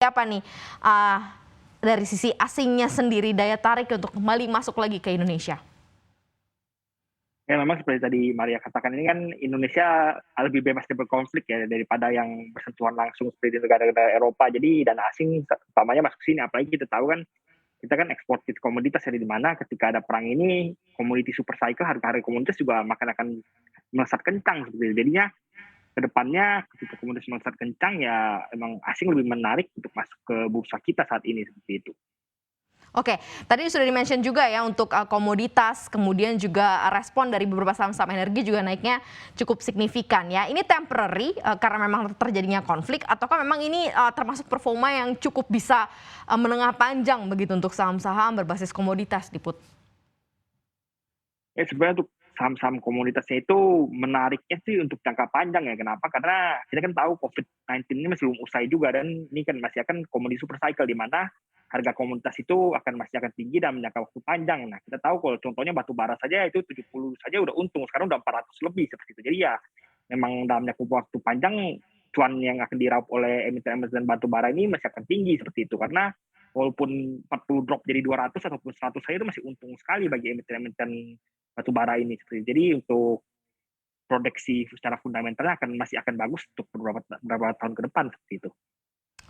Apa nih, eee, dari sisi asingnya sendiri daya tarik untuk kembali masuk lagi ke Indonesia? Ya memang seperti tadi Maria katakan ini kan Indonesia lebih bebas dari berkonflik ya daripada yang bersentuhan langsung seperti di negara-negara Eropa. Jadi dana asing utamanya masuk sini, apalagi kita tahu kan kita kan ekspor komoditas ya, di mana ketika ada perang ini komoditi super cycle harga-harga komoditas juga akan melesat kencang seperti itu. Jadinya ke depannya ketika komoditas melesat kencang ya emang asing lebih menarik untuk masuk ke bursa kita saat ini seperti itu. Oke, tadi sudah di-mention juga ya untuk, komoditas, kemudian juga respon dari beberapa saham-saham energi juga naiknya cukup signifikan ya. Ini temporary, karena memang terjadinya konflik ataukah memang ini, termasuk performa yang cukup bisa, menengah panjang begitu untuk saham-saham berbasis komoditas nih, Put? Ya sebenarnya untuk saham-saham komoditasnya itu menariknya sih untuk jangka panjang ya. Kenapa? Karena kita kan tahu COVID-19 ini masih belum usai juga dan ini kan masih akan komoditi super cycle di mana harga komoditas itu masih akan tinggi dalam jangka waktu panjang. Nah, kita tahu kalau contohnya batu bara saja itu 70 saja udah untung, sekarang udah 400 lebih seperti itu. Jadi ya memang dalam jangka waktu panjang cuan yang akan diraup oleh emiten-emiten batu bara ini masih akan tinggi seperti itu. Karena walaupun 40 drop jadi 200 ataupun 100 saja itu masih untung sekali bagi emiten-emiten batu bara ini seperti itu. Jadi untuk proyeksi secara fundamentalnya masih akan bagus untuk beberapa tahun ke depan seperti itu.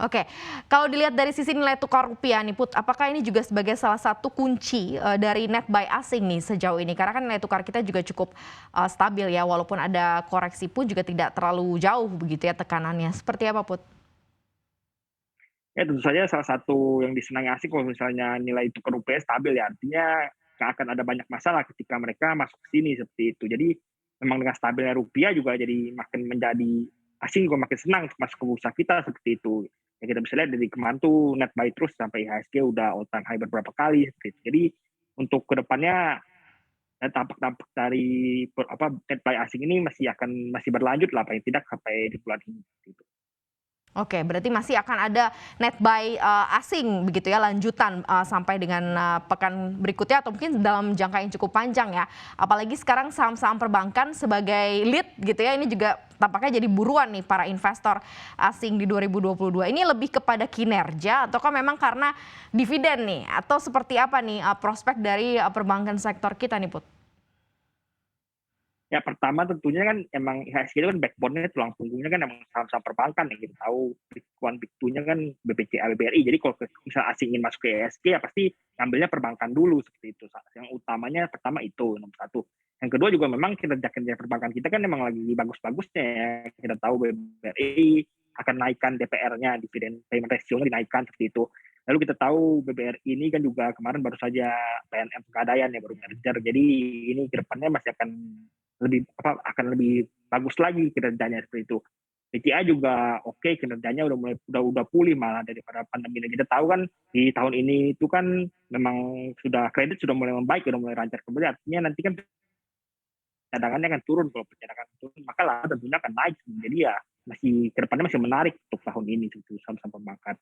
Oke, kalau dilihat dari sisi nilai tukar rupiah nih Put, apakah ini juga sebagai salah satu kunci, dari net buy asing nih sejauh ini? Karena kan nilai tukar kita juga cukup, stabil ya, walaupun ada koreksi pun juga tidak terlalu jauh begitu ya tekanannya. Seperti apa Put? Ya tentu saja salah satu yang disenangi asing kalau misalnya nilai tukar rupiah stabil ya, artinya nggak akan ada banyak masalah ketika mereka masuk ke sini seperti itu. Jadi memang dengan stabilnya rupiah juga jadi makin menjadi asing juga makin senang untuk masuk ke bursa kita seperti itu. Ya kita bisa lihat dari kemarin tuh net buy terus sampai IHSG udah all time high beberapa kali seperti itu. Jadi untuk kedepannya tampak-tampak dari net buy asing ini masih berlanjut lah paling tidak sampai di bulan ini. Gitu. Oke, berarti masih akan ada net buy, asing begitu ya lanjutan, sampai dengan, pekan berikutnya atau mungkin dalam jangka yang cukup panjang ya. Apalagi sekarang saham-saham perbankan sebagai lead gitu ya, ini juga tampaknya jadi buruan nih para investor asing di 2022. Ini lebih kepada kinerja ataukah memang karena dividen nih? Atau seperti apa nih, prospek dari, perbankan sektor kita nih, Put? Ya pertama tentunya kan emang IHSG itu kan backbone-nya tulang punggungnya kan emang saham-saham perbankan ya kita tahu big one big two-nya kan BBCA, BBRI. Jadi kalau misal asing ingin masuk ke IHSG ya pasti ngambilnya perbankan dulu seperti itu. Yang utamanya pertama itu nomor satu. Yang kedua juga memang kinerja-kinerja perbankan kita kan emang lagi bagus-bagusnya ya. Kita tahu BBRI akan naikkan DPR-nya, dividen payment ratio-nya dinaikkan seperti itu. Lalu kita tahu BBRI ini kan juga kemarin baru saja PNM Pegadaian ya baru merger. Jadi ini ke depannya masih akan lebih bagus lagi kinerjanya seperti itu. BCA juga oke kinerjanya udah pulih malah daripada pandemi. Dan kita tahu kan di tahun ini itu kan memang kredit sudah mulai membaik, sudah mulai lancar kembali. Artinya nanti kan cadangannya akan turun, kalau cadangan turun maka laba tentunya akan naik. Jadi ya masih kedepannya masih menarik untuk tahun ini untuk saham-saham perbankan.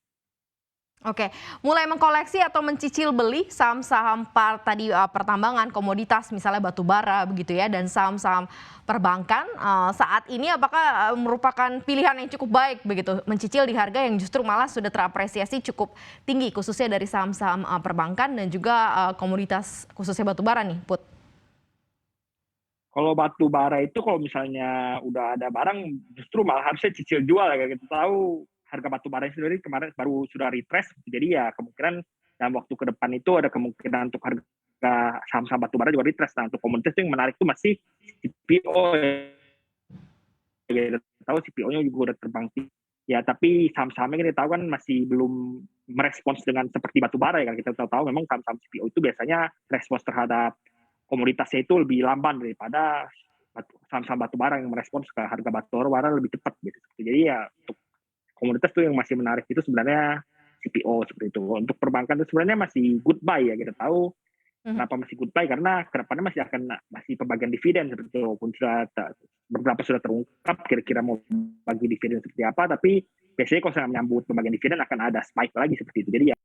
Oke, mulai mengkoleksi atau mencicil beli saham-saham tadi, pertambangan, komoditas misalnya batu bara begitu ya dan saham-saham perbankan, saat ini apakah, merupakan pilihan yang cukup baik begitu, mencicil di harga yang justru malah sudah terapresiasi cukup tinggi khususnya dari saham-saham, perbankan dan juga, komoditas khususnya batu bara nih, Put? Kalau batu bara itu kalau misalnya udah ada barang justru malah harusnya cicil jual ya, kita tahu harga batu bara sendiri kemarin baru sudah retrace, jadi ya kemungkinan dalam waktu ke depan itu ada kemungkinan untuk harga saham-saham batu bara juga retrace. Nah untuk komoditas yang menarik itu masih CPO ya, kita tahu CPO-nya juga udah terbang tinggi. Ya tapi saham-sahamnya kita tahu kan masih belum merespons dengan seperti batu bara ya, kan kita tahu memang saham-saham CPO itu biasanya respons terhadap komoditasnya itu lebih lamban daripada saham-saham batu bara yang merespons ke harga batu bara lebih cepat gitu. Jadi ya untuk komoditas tuh yang masih menarik itu sebenarnya CPO seperti itu. Untuk perbankan itu sebenarnya masih good buy ya, kita tahu Mhm. kenapa masih good buy karena kedepannya masih pembagian dividen seperti itu. Walaupun beberapa sudah terungkap kira-kira mau bagi dividen seperti apa, tapi biasanya kalau saya menyambut pembagian dividen akan ada spike lagi seperti itu. Jadi ya